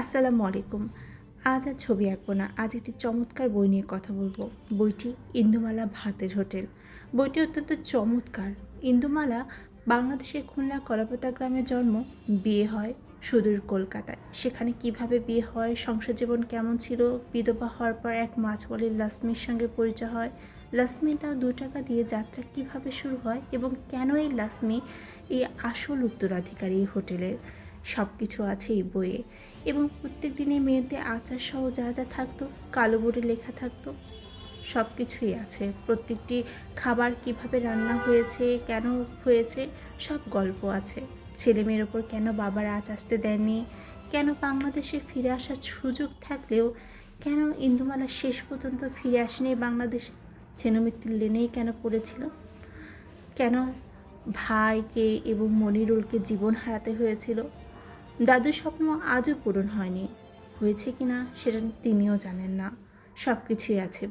আসসালামু আলাইকুম। আজ আর ছবি আঁকবো না। আজ একটি চমৎকার বই নিয়ে কথা বলবো। বইটি ইন্দুমালা ভাতের হোটেল। বইটি অত্যন্ত চমৎকার। ইন্দুমালা বাংলাদেশের খুলনা কলাপাতা গ্রামে জন্ম, বিয়ে হয় সুদূর কলকাতায়। সেখানে কিভাবে বিয়ে হয়, সংসার জীবন কেমন ছিল, বিধবা হওয়ার পর এক মাছওয়ালী লাসমির সঙ্গে পরিচয় হয়। লাসমি তার ৳২ দিয়ে যাত্রা কিভাবে শুরু হয় এবং কেন এই লাসমি এই আসল উত্তরাধিকারী এই হোটেলের, সব কিছু আছে এই বইয়ে। এবং প্রত্যেক দিনের মেনুতে আচার সহ যা যা থাকতো, কালো বোর্ডে লেখা থাকতো, সব কিছুই আছে। প্রত্যেকটি খাবার কিভাবে রান্না হয়েছে, কেন হয়েছে, সব গল্প আছে। ছেলেমেয়ের ওপর কেন বাবার আঁচ আসতে দেননি, কেন বাংলাদেশে ফিরে আসার সুযোগ থাকলেও কেন ইন্দুমালা শেষ পর্যন্ত ফিরে আসেনি বাংলাদেশে, ছেনমৃত্যুর লেনেই কেন পড়েছিল, কেন ভাইকে এবং মনিরুলকে জীবন হারাতে হয়েছিল। দাদুর স্বপ্ন আজও পূরণ হয়নি। হয়েছে কি না সেটা তিনিও জানেন না। সব কিছুই আছে।